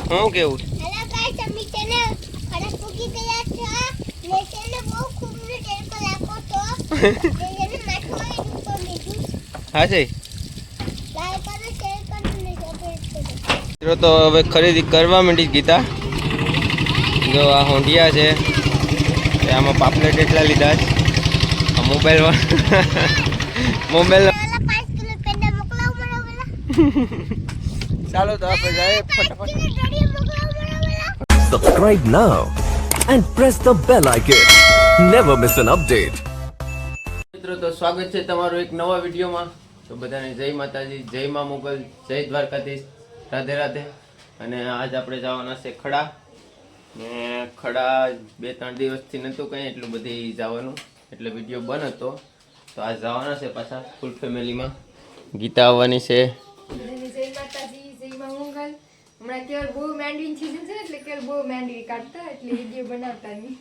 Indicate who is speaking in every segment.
Speaker 1: હું કેવું
Speaker 2: hello guys અમે તેને ખડા પૂકી ગયા છે ને તેને બહુ ખૂબ ને તેલ પર લાગો તો તેને માથોય ઉપર લીધું
Speaker 1: હા છે
Speaker 2: લાય પર શેર કરનું ને સબસ્ક્રાઇબ કરો
Speaker 1: મિત્રો તો હવે ખરીદી કરવા માંડી ગીતા જો આ હોંડિયા છે આમાં પાપલેટ એટલા લીધા છે આ મોબાઈલ મોબાઈલ
Speaker 2: પેલા 5 કિલો પેંડા મોકલાવ મને પેલા
Speaker 1: ચાલો તો આપણે જાય ફટાફટ
Speaker 2: કિલો ડોડી મોકલાવ મને પેલા
Speaker 3: Subscribe now and press the bell icon. Never miss an update.
Speaker 1: મિત્રો તો સ્વાગત છે તમારું એક નવા વિડીયોમાં તો બધાને જય માતાજી જય મા મોગલ જય દ્વારકાધીશ રાધે રાધે અને આજ આપણે જવાના છે ખડા ને ખડા 2-3 દિવસથી નહોતું કંઈ એટલું બધી જવાનું એટલે વિડીયો બંધ હતો તો આજ જવાના છે પાછા ફૂલ ફેમિલીમાં ગીતા આવવાની છે
Speaker 4: જય માતાજી જય મા મંગલ હમણાં કેવળ બહુ માંડવીની સીઝન છે એટલે કેવળ બહુ માંડવી કાઢતા એટલે વિડીયો બનાવતા નહીં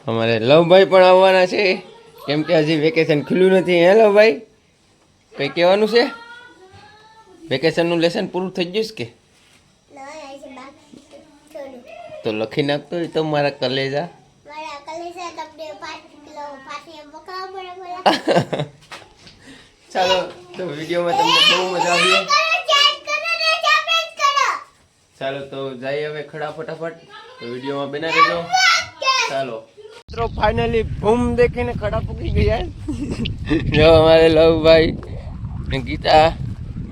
Speaker 1: અમારે લવભાઈ પણ આવવાના છે કેમ કે હજી વેકેશન ખુલ્યું નથી હે લવભાઈ કંઈ કહેવાનું છે વેકેશનનું લેસન પૂરું થઈ ગયું છે કે
Speaker 2: ના આઈ છે બાકી થોડું
Speaker 1: તો લખી નાખતો હોય તો મારા કલેજા
Speaker 2: મારા કલેજા તમને 5 કિલો પાછી મોકલાવ મને પેલા
Speaker 1: ચાલો તો વિડીયોમાં તમને બહુ મજા આવી ચાલો તો જઈએ હવે ખડા ફટાફટ તો વિડીયોમાં બના રહેજો ચાલો મિત્રો ફાઇનલી બૂમ દેખીને ખડા પૂકી ગયા જો અમારે લવભાઈ ને ગીતા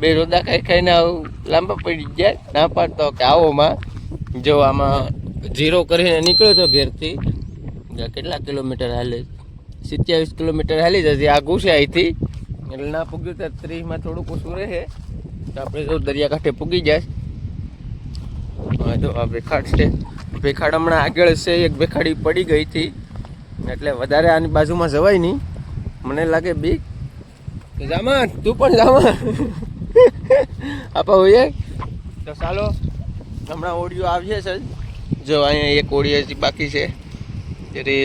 Speaker 1: બે રોદા ખાઈ ખાઈને આવું લાંબા પડી ગયા ના પાડતો કે આવોમાં જો આમાં 0 કરીને નીકળ્યો તો ઘેરથી કેટલા કિલોમીટર હાલે 27 કિલોમીટર હાલી જશે આ ઘૂસે અહીંથી એટલે ના પૂગ્યું તો 30માં થોડુંક ઓછું રહે તો આપણે જો દરિયાકાંઠે પૂગી જાય જો આ ભેખાડ છે ભેખાડ હમણાં આગળ છે એક ભેખાડી પડી ગઈ હતી એટલે વધારે આની બાજુમાં જવાય નહીં મને લાગે બીક જામા તું પણ જામા આપા હોઈએ તો ચાલો હમણાં ઓડિયો આવશે સર જો અહીંયા એક ઓડિયો હજી બાકી છે ત્યારે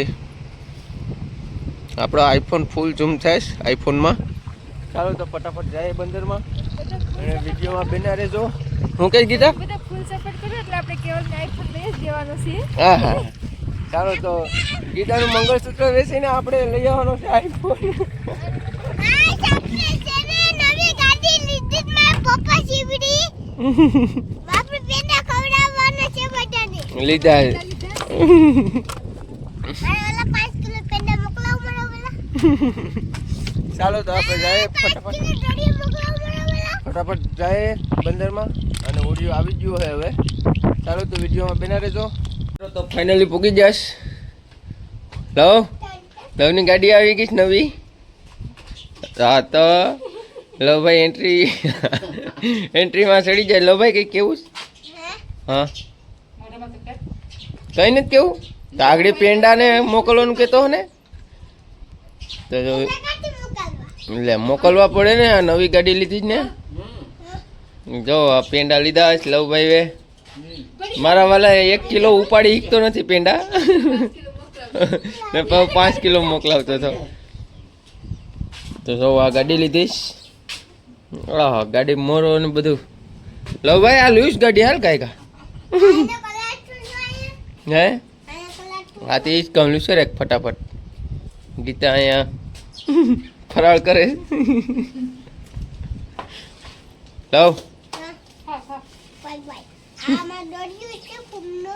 Speaker 1: આપણો આઈફોન ફૂલ ઝૂમ થાય આઈફોનમાં ચાલો તો ફટાફટ જાય બંદરમાં અને વિડીયોમાં બના રહેજો હું કઈ ગીતા
Speaker 4: બધા ફૂલ સપોર્ટ કર્યો એટલે આપણે કેવળ આઈફોન લઈ જ દેવાનો છે
Speaker 1: હા હા ચાલો તો ગીતાનું મંગળસૂત્ર વેચીને આપણે લઈ આવવાનો છે આઈફોન
Speaker 2: નવી ગાડી લીધી મારા પપ્પા શિવડી બાપરે પેંડા ખવડાવવાના છે બધાને
Speaker 1: લીધા
Speaker 2: મારા 5 કિલો પેંડા મોકલાવ મને પેલા
Speaker 1: ચાલો તો આપણે જાય ફટાફટ
Speaker 2: કિલો ડોડી મોકલાવ મને પેલા
Speaker 1: ફટાફટ જાય બંદરમાં અને ઓડિયો આવી ગયો છે હવે ચાલો તો વિડીયોમાં બના રહેજો તો ફાઇનલી પૂગી જશ લવની ગાડી આવી ગઈ છે નવી હા તો લવભાઈ એન્ટ્રીમાં ચડી જાય લવભાઈ કંઈ કેવું હા કંઈ નથી કેવું તો આગળ પેંડાને મોકલવાનું કહેતો ને તો એટલે મોકલવા પડે ને આ નવી ગાડી લીધી જ ને જો આ પેંડા લીધા છે લવભાઈ મારા વાલા 1 કિલો ઉપાડી ઈકતો નથી પેંડા ને 5 કિલો મોકલાવતો હતો તો જો આ ગાડી લીધીશ હા ગાડી મોરો ને બધું લવભાઈ આ લઈશ ગાડી હાલ કાંઈ હે હા તે જ કહું લઈશ એક ફટાફટ ગીતા અહીંયા ફરાળ કરે લવ
Speaker 2: બાય બાય આમાં દોડ્યું છે ફૂમનો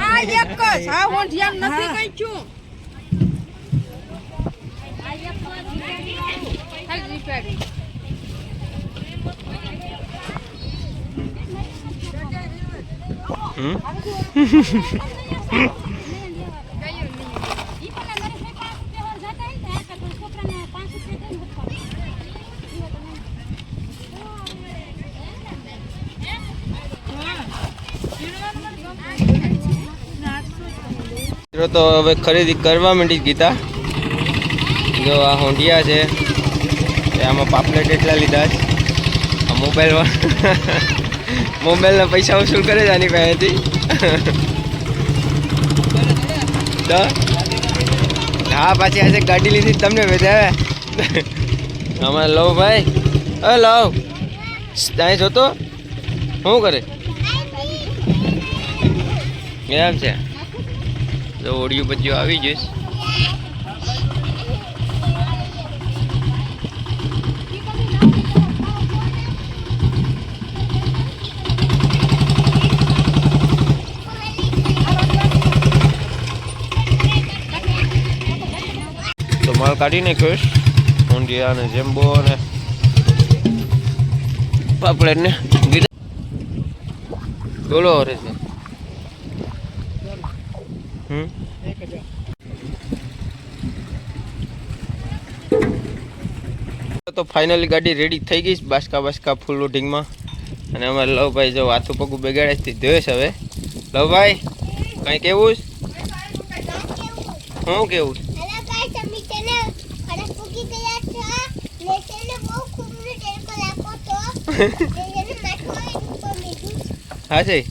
Speaker 4: આ એક જ હા હું ધ્યાન નથી કઈ છું
Speaker 1: તો હવે ખરીદી કરવા માંડી ગીતા જો આ હોંડિયા છે આમાં પાપલેટ એટલા લીધા છે આ મોબાઈલના પૈસા વસૂલ કરે છે આની પાસેથી હા પાછી આજે ગાડી લીધી તમને વધારે અમારે લવ ભાઈ લવ ત્યાં જોતો શું કરે એમ છે તો ઓડિયું બચ્યું આવી જઈશ તો માલ કાઢી નાખ્યો ઊંધિયા ને જેમ્બો ને પાપડે ને બોલો રે તો ફાઇનલી ગાડી રેડી થઈ ગઈ બાસકા ફૂલ લોડિંગમાં અને અમારે લવભાઈ જો હાથું પગું બગાડે ધોઈશ હવે લવભાઈ કઈ કેવું શું કેવું હા છે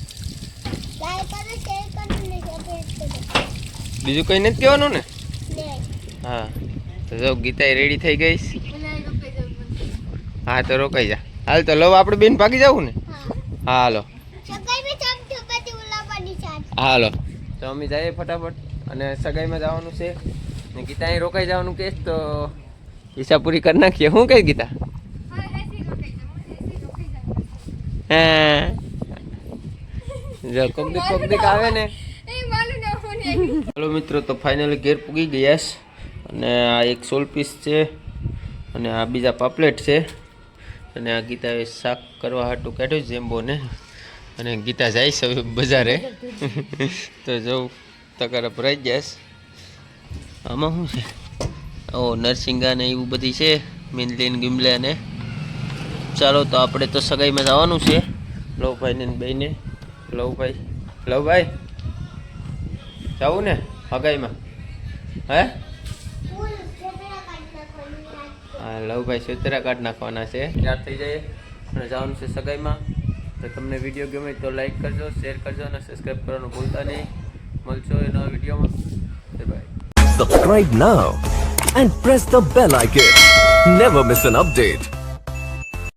Speaker 1: બીજું કઈ નથી કહેવાનું ને હા તો જો ગીતા રેડી થઈ ગઈ હા તો રોકાઈ જા હાલ તો લવ આપણે બેન ભાગી જવું ને હા હાલો હાલો તો અમે જઈએ ફટાફટ અને સગાઈમાં જવાનું છે ને ગીતા અહીં રોકાઈ જવાનું કેસ તો ઈચ્છા પૂરી કરી નાખીએ શું કઈ ગીતા હા જો કોક આવે ને हेलो मित्रों तो फाइनली घेर पूगी गया અને આ એક સોલ પીસ છે અને આ બીજા પાપલેટ છે અને આ ગીતાએ શાક કરવા હાટું કાઢ્યું જેમ્બો ને અને ગીતા જાય છે હવે બજારે તો જો તકારા ભરાઈ જઈશ આમાં શું છે ઓ નરસિંગા ને એવું બધી છે મિનલીન ગિમલે ને ચાલો તો આપણે તો સગાઈમાં જવાનું છે લવભાઈ ને બેને લવભાઈ જવું ને હગાઈમાં હે હા લવભાઈ સુતરા કાઢ નાખવાના છે તૈયાર થઈ જાય અને જવાનું છે સગાઈમાં તો તમને વિડીયો ગમે તો લાઈક કરજો શેર કરજો અને સબસ્ક્રાઈબ કરવાનું ભૂલતા નહીં મળશો એ નવા વિડીયોમાં by
Speaker 3: Subscribe now and press the bell icon. Never miss an update.